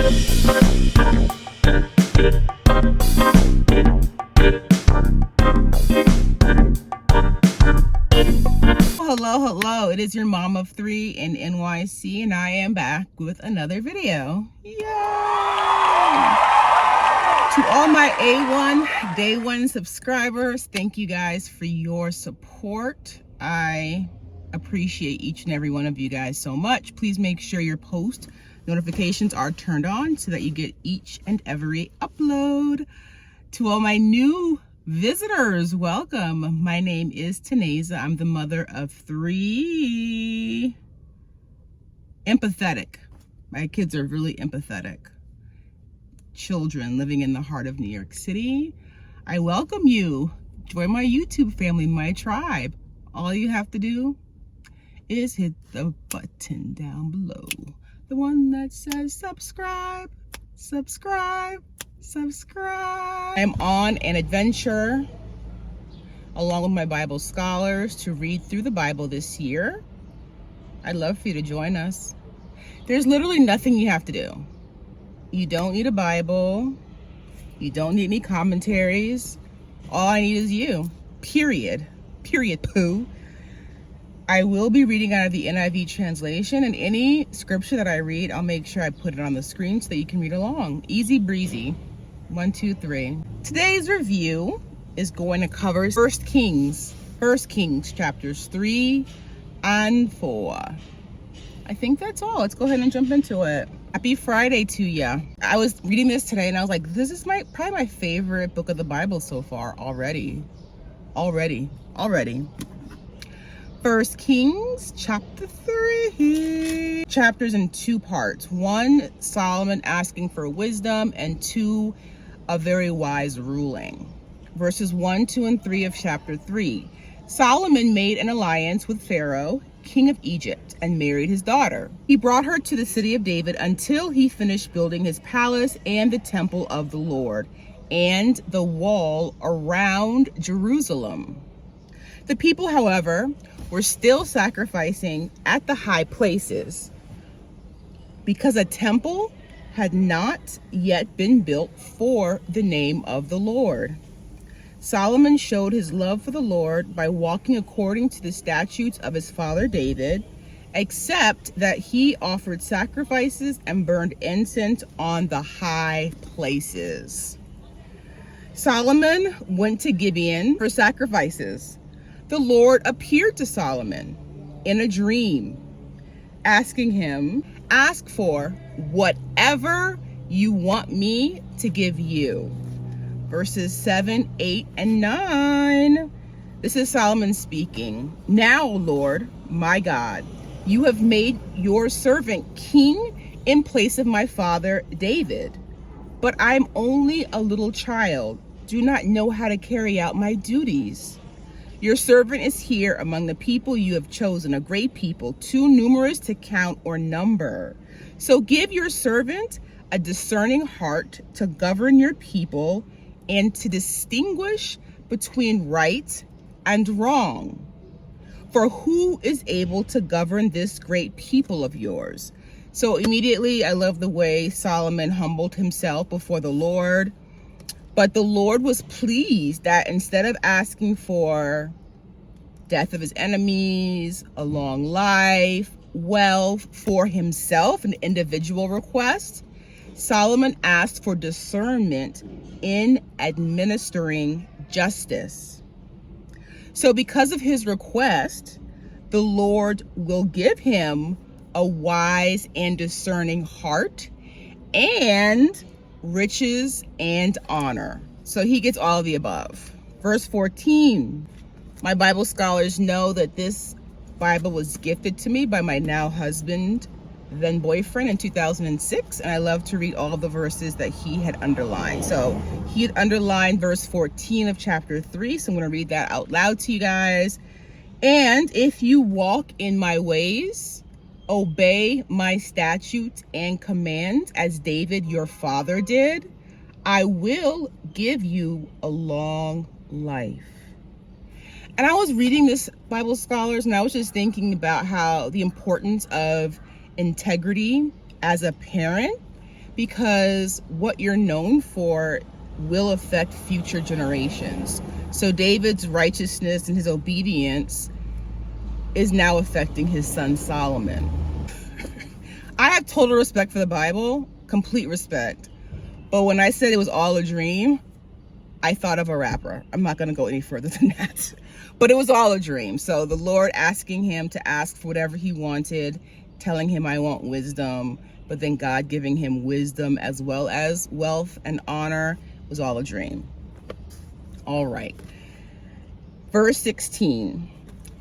Hello, it is your mom of three in NYC, and I am back with another video. Yay! To all my A1 Day 1 subscribers, thank you guys for your support. I appreciate each and every one of you guys so much. Please make sure your post notifications are turned on so that you get each and every upload. To all my new visitors, welcome. My name is Taneza. I'm the mother of three. Empathetic. My kids are really empathetic children living in the heart of New York City. I welcome you. Join my YouTube family, my tribe. All you have to do is hit the button down below. The one that says subscribe, subscribe, subscribe. I'm on an adventure along with my Bible scholars to read through the Bible this year. I'd love for you to join us. There's literally nothing you have to do. You don't need a Bible. You don't need any commentaries. All I need is you. Period. Period, poo. I will be reading out of the NIV translation, and any scripture that I read, I'll make sure I put it on the screen so that you can read along. Easy breezy. 1, 2, 3. Today's review is going to cover 1 Kings chapters 3 and 4. I think that's all. Let's go ahead and jump into it. Happy Friday to ya. I was reading this today and I was like, this is probably my favorite book of the Bible so far already. 1 Kings chapter 3. Chapters in 2 parts. 1, Solomon asking for wisdom, and 2, a very wise ruling. Verses 1, 2, and 3 of chapter 3. Solomon made an alliance with Pharaoh, king of Egypt, and married his daughter. He brought her to the city of David until he finished building his palace and the temple of the Lord and the wall around Jerusalem. The people, however, were still sacrificing at the high places because a temple had not yet been built for the name of the Lord. Solomon showed his love for the Lord by walking according to the statutes of his father David, except that he offered sacrifices and burned incense on the high places. Solomon went to Gibeon for sacrifices. The Lord appeared to Solomon in a dream, asking him, "Ask for whatever you want me to give you." Verses 7, 8, and 9. This is Solomon speaking. "Now, Lord, my God, you have made your servant king in place of my father David. But I'm only a little child, do not know how to carry out my duties. Your servant is here among the people you have chosen, a great people, too numerous to count or number. So give your servant a discerning heart to govern your people and to distinguish between right and wrong. For who is able to govern this great people of yours?" So immediately, I love the way Solomon humbled himself before the Lord. But the Lord was pleased that instead of asking for death of his enemies, a long life, wealth for himself, an individual request, Solomon asked for discernment in administering justice. So because of his request, the Lord will give him a wise and discerning heart and riches and honor. So he gets all of the above. Verse 14. My Bible scholars know that this Bible was gifted to me by my now husband, then boyfriend, in 2006, and I love to read all of the verses that he had underlined. So he had underlined verse 14 of chapter 3, so I'm going to read that out loud to you guys. "And if you walk in my ways, obey my statutes and commands as David your father did, I will give you a long life." And I was reading this, Bible scholars, and I was just thinking about how the importance of integrity as a parent, because what you're known for will affect future generations. So David's righteousness and his obedience is now affecting his son Solomon. I have total respect for the Bible, complete respect. But when I said it was all a dream, I thought of a rapper. I'm not going to go any further than that. But it was all a dream. So the Lord asking him to ask for whatever he wanted, telling him, I want wisdom, but then God giving him wisdom as well as wealth and honor was all a dream. All right. Verse 16.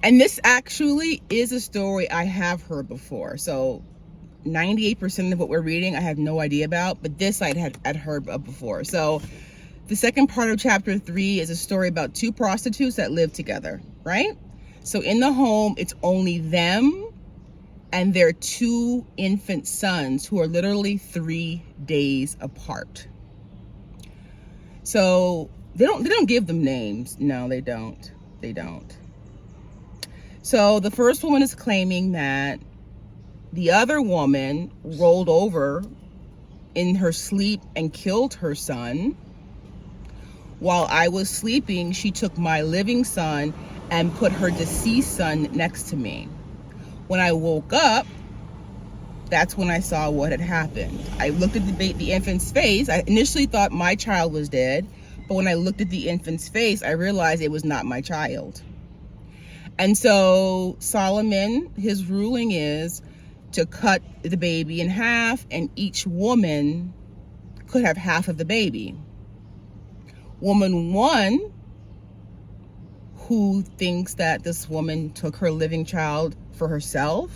And this actually is a story I have heard before. So 98% of what we're reading, I have no idea about, but this I had heard of before. So the second part of chapter 3 is a story about two prostitutes that live together, right? So in the home, it's only them and their two infant sons who are literally 3 days apart. So they don't give them names. No, they don't. They don't. So the first woman is claiming that the other woman rolled over in her sleep and killed her son. While I was sleeping, she took my living son and put her deceased son next to me. When I woke up, that's when I saw what had happened. I looked at the infant's face. I initially thought my child was dead, but when I looked at the infant's face, I realized it was not my child. And so Solomon, his ruling is to cut the baby in half, and each woman could have half of the baby. Woman 1, who thinks that this woman took her living child for herself,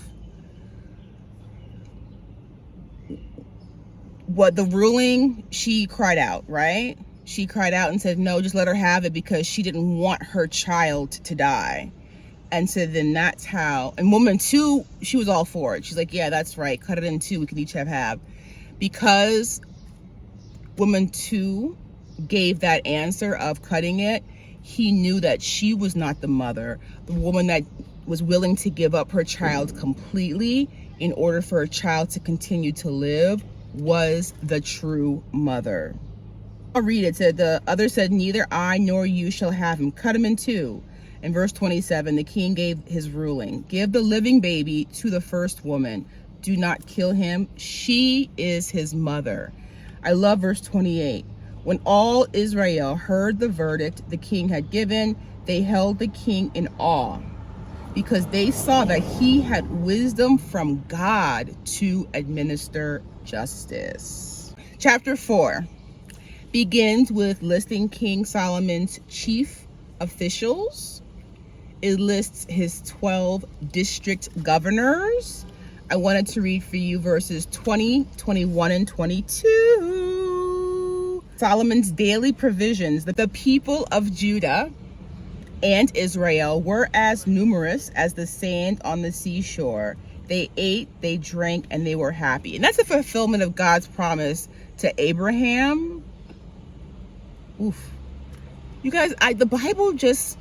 what the ruling, she cried out, right? She cried out and said, no, just let her have it, because she didn't want her child to die. And so then that's how, and woman 2, she was all for it. She's like, yeah, that's right. Cut it in 2. We can each have half. Because woman 2 gave that answer of cutting it, he knew that she was not the mother. The woman that was willing to give up her child completely in order for her child to continue to live was the true mother. I'll read it. It said, the other said, neither I nor you shall have him. Cut him in 2. In verse 27, the king gave his ruling. Give the living baby to the first woman. Do not kill him. She is his mother. I love verse 28. When all Israel heard the verdict the king had given, they held the king in awe, because they saw that he had wisdom from God to administer justice. Chapter 4 begins with listing King Solomon's chief officials. It lists his 12 district governors. I wanted to read for you verses 20, 21, and 22. Solomon's daily provisions. The people of Judah and Israel were as numerous as the sand on the seashore. They ate, they drank, and they were happy. And that's a fulfillment of God's promise to Abraham. Oof. You guys, the Bible just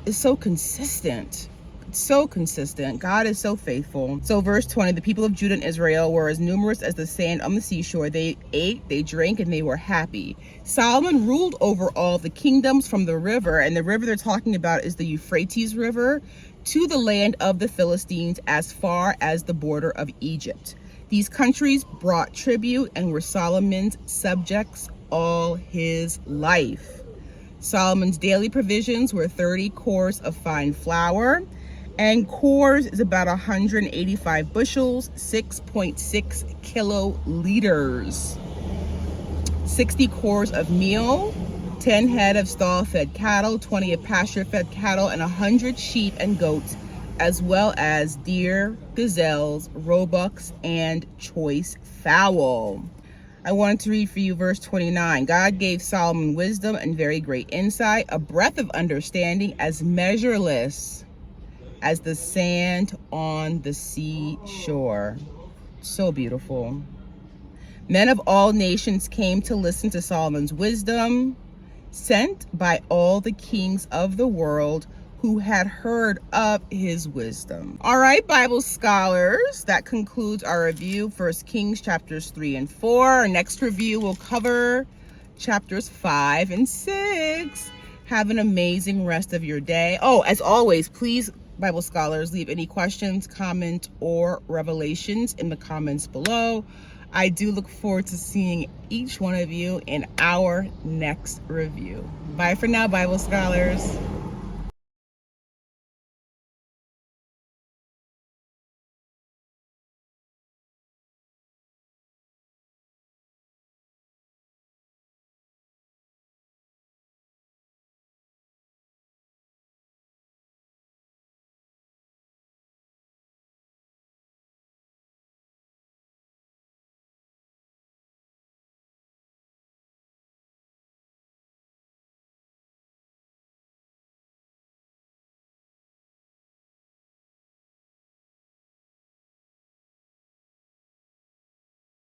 is so consistent. It's so consistent. God is so faithful. So verse 20, the people of Judah and Israel were as numerous as the sand on the seashore. They ate, they drank, and they were happy. Solomon ruled over all the kingdoms from the river, and the river they're talking about is the Euphrates River, to the land of the Philistines as far as the border of Egypt. These countries brought tribute and were Solomon's subjects all his life. Solomon's daily provisions were 30 cores of fine flour, and cores is about 185 bushels, 6.6 kiloliters. 60 cores of meal, 10 head of stall-fed cattle, 20 of pasture-fed cattle, and 100 sheep and goats, as well as deer, gazelles, roebucks, and choice fowl. I wanted to read for you verse 29. God gave Solomon wisdom and very great insight, a breadth of understanding as measureless as the sand on the seashore. So beautiful. Men of all nations came to listen to Solomon's wisdom. Sent by all the kings of the world who had heard of his wisdom. All right, Bible scholars, that concludes our review, 1 Kings chapters 3 and 4. Our next review will cover chapters 5 and 6. Have an amazing rest of your day. Oh, as always, please, Bible scholars, leave any questions, comments, or revelations in the comments below. I do look forward to seeing each one of you in our next review. Bye for now, Bible scholars.